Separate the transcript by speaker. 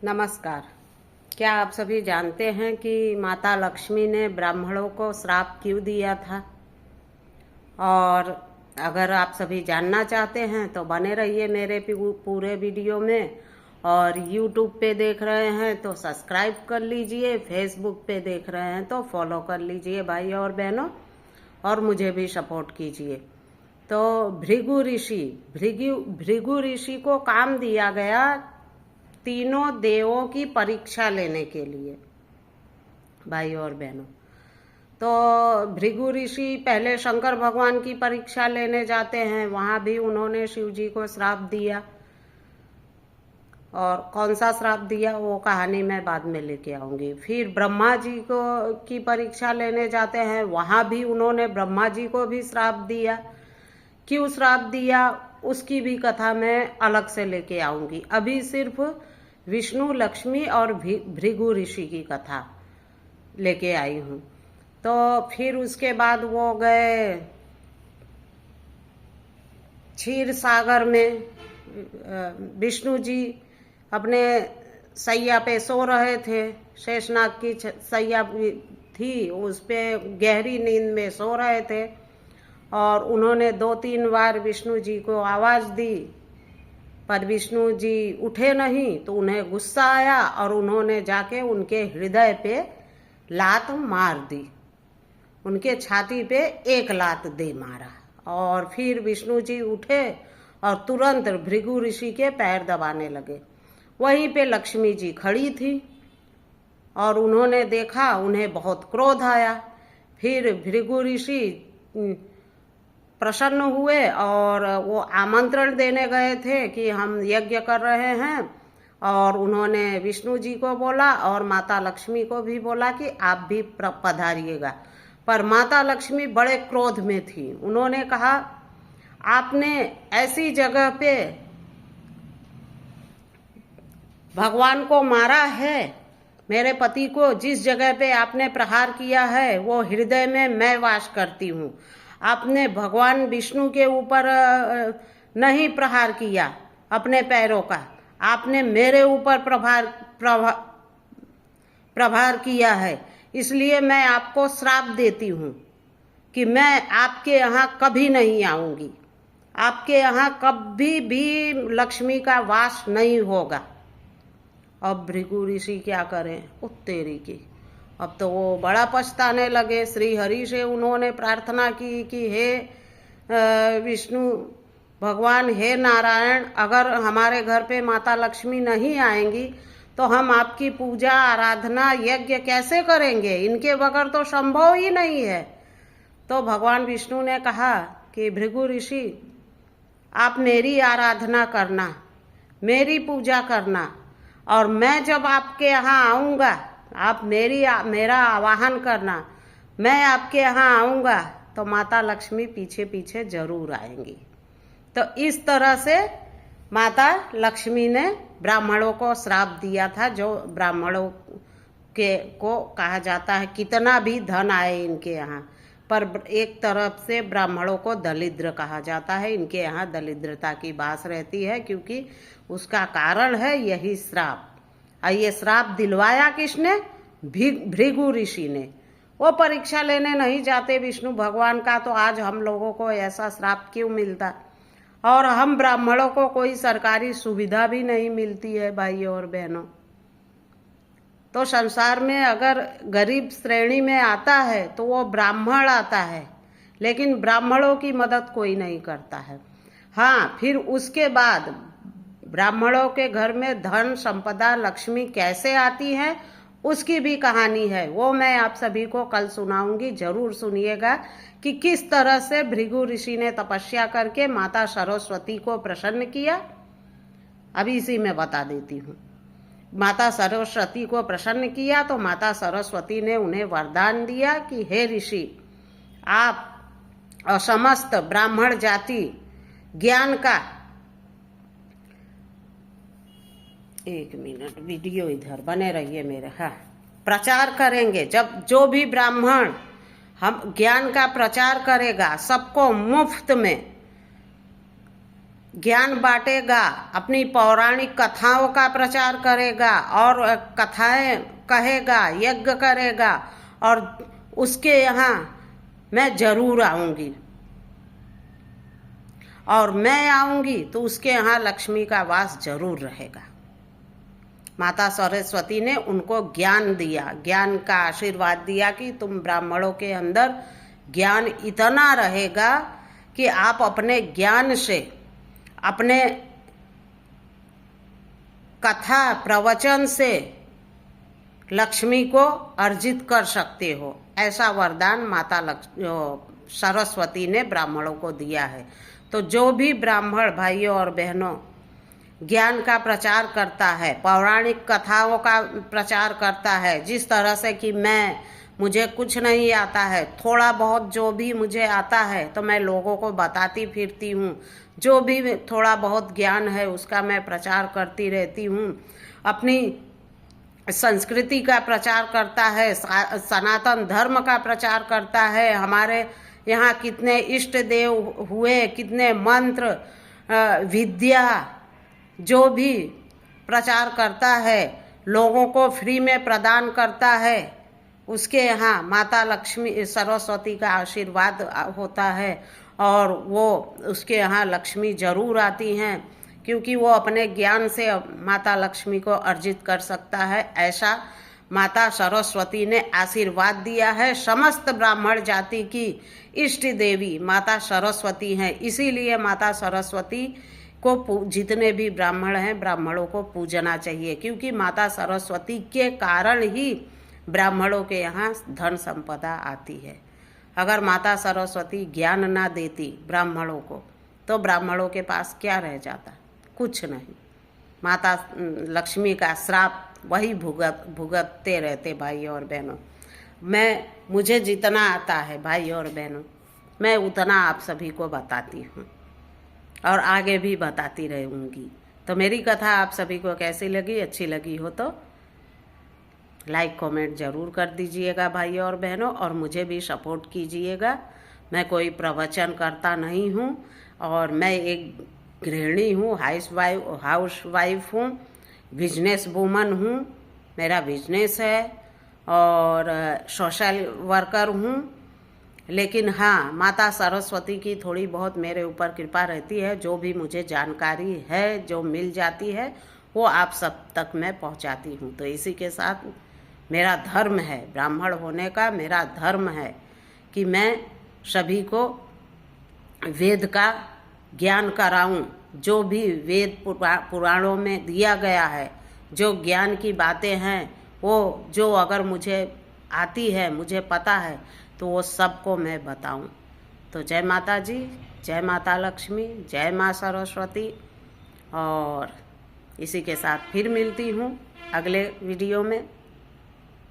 Speaker 1: नमस्कार। क्या आप सभी जानते हैं कि माता लक्ष्मी ने ब्राह्मणों को श्राप क्यों दिया था? और अगर आप सभी जानना चाहते हैं तो बने रहिए मेरे पूरे वीडियो में। और YouTube पे देख रहे हैं तो सब्सक्राइब कर लीजिए, फेसबुक पे देख रहे हैं तो फॉलो कर लीजिए भाई और बहनों, और मुझे भी सपोर्ट कीजिए। तो भृगु ऋषि को काम दिया गया तीनों देवों की परीक्षा लेने के लिए भाई और बहनों। तो भृगु ऋषि पहले शंकर भगवान की परीक्षा लेने जाते हैं, वहां भी उन्होंने शिव जी को श्राप दिया। और कौन सा श्राप दिया वो कहानी मैं बाद में लेके आऊंगी। फिर ब्रह्मा जी को की परीक्षा लेने जाते हैं, वहां भी उन्होंने ब्रह्मा जी को भी श्राप दिया। क्यों श्राप दिया उसकी भी कथा मैं अलग से लेके आऊंगी। अभी सिर्फ विष्णु, लक्ष्मी और भृगु ऋषि की कथा लेके आई हूँ। तो फिर उसके बाद वो गए क्षीर सागर में। विष्णु जी अपने सैया पे सो रहे थे, शेषनाग की सैया थी, उस पे गहरी नींद में सो रहे थे। और उन्होंने 2-3 बार विष्णु जी को आवाज दी, पर विष्णु जी उठे नहीं। तो उन्हें गुस्सा आया और उन्होंने जाके उनके हृदय पे लात मार दी, उनके छाती पे एक लात दे मारा। और फिर विष्णु जी उठे और तुरंत भृगु ऋषि के पैर दबाने लगे। वहीं पे लक्ष्मी जी खड़ी थी और उन्होंने देखा, उन्हें बहुत क्रोध आया। फिर भृगु ऋषि प्रसन्न हुए और वो आमंत्रण देने गए थे कि हम यज्ञ कर रहे हैं। और उन्होंने विष्णु जी को बोला और माता लक्ष्मी को भी बोला कि आप भी पधारिएगा। पर माता लक्ष्मी बड़े क्रोध में थी। उन्होंने कहा, आपने ऐसी जगह पे भगवान को मारा है, मेरे पति को जिस जगह पे आपने प्रहार किया है वो हृदय में मैं वास करती हूँ। आपने भगवान विष्णु के ऊपर नहीं प्रहार किया अपने पैरों का, आपने मेरे ऊपर प्रहार किया है। इसलिए मैं आपको श्राप देती हूँ कि मैं आपके यहाँ कभी नहीं आऊंगी, आपके यहाँ कभी भी लक्ष्मी का वास नहीं होगा। अब भृगु ऋषि क्या करें, उत्तेरी की। अब तो वो बड़ा पछताने लगे। श्री हरि से उन्होंने प्रार्थना की कि हे विष्णु भगवान, हे नारायण, अगर हमारे घर पे माता लक्ष्मी नहीं आएंगी तो हम आपकी पूजा, आराधना, यज्ञ कैसे करेंगे? इनके बगैर तो संभव ही नहीं है। तो भगवान विष्णु ने कहा कि भृगु ऋषि, आप मेरी आराधना करना, मेरी पूजा करना, और मैं जब आपके यहाँ आऊँगा, आप मेरा आवाहन करना, मैं आपके यहाँ आऊँगा तो माता लक्ष्मी पीछे पीछे जरूर आएंगी। तो इस तरह से माता लक्ष्मी ने ब्राह्मणों को श्राप दिया था, जो ब्राह्मणों को कहा जाता है कितना भी धन आए इनके यहाँ, पर एक तरफ से ब्राह्मणों को दरिद्र कहा जाता है। इनके यहाँ दरिद्रता की बास रहती है, क्योंकि उसका कारण है यही श्राप। और ये श्राप दिलवाया किसने? भृगु ऋषि ने। वो परीक्षा लेने नहीं जाते विष्णु भगवान का, तो आज हम लोगों को ऐसा श्राप क्यों मिलता? और हम ब्राह्मणों को कोई सरकारी सुविधा भी नहीं मिलती है भाइयों और बहनों। तो संसार में अगर गरीब श्रेणी में आता है तो वो ब्राह्मण आता है, लेकिन ब्राह्मणों की मदद कोई नहीं करता है। हाँ, फिर उसके बाद ब्राह्मणों के घर में धन, संपदा, लक्ष्मी कैसे आती है उसकी भी कहानी है। वो मैं आप सभी को कल सुनाऊंगी, जरूर सुनिएगा कि किस तरह से भृगु ऋषि ने तपस्या करके माता सरस्वती को प्रसन्न किया। अभी इसी में बता देती हूँ। माता सरस्वती को प्रसन्न किया तो माता सरस्वती ने उन्हें वरदान दिया कि हे ऋषि, आप और समस्त ब्राह्मण जाति ज्ञान का, एक मिनट, वीडियो इधर बने रहिए मेरे, हाँ, प्रचार करेंगे। जब जो भी ब्राह्मण हम ज्ञान का प्रचार करेगा, सबको मुफ्त में ज्ञान बांटेगा, अपनी पौराणिक कथाओं का प्रचार करेगा और कथाएं कहेगा, यज्ञ करेगा, और उसके यहाँ मैं जरूर आऊंगी। और मैं आऊंगी तो उसके यहाँ लक्ष्मी का वास जरूर रहेगा। माता सरस्वती ने उनको ज्ञान दिया, ज्ञान का आशीर्वाद दिया कि तुम ब्राह्मणों के अंदर ज्ञान इतना रहेगा कि आप अपने ज्ञान से, अपने कथा प्रवचन से लक्ष्मी को अर्जित कर सकते हो। ऐसा वरदान माता सरस्वती ने ब्राह्मणों को दिया है। तो जो भी ब्राह्मण भाइयों और बहनों ज्ञान का प्रचार करता है, पौराणिक कथाओं का प्रचार करता है, जिस तरह से कि मुझे कुछ नहीं आता है, थोड़ा बहुत जो भी मुझे आता है तो मैं लोगों को बताती फिरती हूँ, जो भी थोड़ा बहुत ज्ञान है उसका मैं प्रचार करती रहती हूँ, अपनी संस्कृति का प्रचार करता है, सनातन धर्म का प्रचार करता है, हमारे यहाँ कितने इष्ट देव हुए, कितने मंत्र विद्या जो भी प्रचार करता है, लोगों को फ्री में प्रदान करता है, उसके यहाँ माता लक्ष्मी सरस्वती का आशीर्वाद होता है और वो उसके यहाँ लक्ष्मी जरूर आती हैं, क्योंकि वो अपने ज्ञान से माता लक्ष्मी को अर्जित कर सकता है। ऐसा माता सरस्वती ने आशीर्वाद दिया है। समस्त ब्राह्मण जाति की इष्ट देवी माता सरस्वती हैं, इसीलिए माता सरस्वती को जितने भी ब्राह्मण हैं ब्राह्मणों को पूजना चाहिए, क्योंकि माता सरस्वती के कारण ही ब्राह्मणों के यहाँ धन संपदा आती है। अगर माता सरस्वती ज्ञान ना देती ब्राह्मणों को तो ब्राह्मणों के पास क्या रह जाता? कुछ नहीं। माता लक्ष्मी का श्राप वही भुगतते रहते भाई और बहनों। मुझे जितना आता है भाई और बहनों, मैं उतना आप सभी को बताती हूँ और आगे भी बताती रहूँगी। तो मेरी कथा आप सभी को कैसी लगी? अच्छी लगी हो तो लाइक कमेंट ज़रूर कर दीजिएगा भाई और बहनों, और मुझे भी सपोर्ट कीजिएगा। मैं कोई प्रवचन करता नहीं हूँ और मैं एक गृहिणी हूँ, हाउस वाइफ हूँ, बिजनेस वूमन हूँ, मेरा बिजनेस है और सोशल वर्कर हूँ। लेकिन हाँ, माता सरस्वती की थोड़ी बहुत मेरे ऊपर कृपा रहती है। जो भी मुझे जानकारी है, जो मिल जाती है, वो आप सब तक मैं पहुँचाती हूँ। तो इसी के साथ मेरा धर्म है, ब्राह्मण होने का मेरा धर्म है कि मैं सभी को वेद का ज्ञान कराऊं। जो भी वेद पुराणों में दिया गया है, जो ज्ञान की बातें हैं, वो जो अगर मुझे आती है, मुझे पता है, तो वो सबको मैं बताऊं। तो जय माता जी, जय माता लक्ष्मी, जय माँ सरस्वती। और इसी के साथ फिर मिलती हूँ अगले वीडियो में।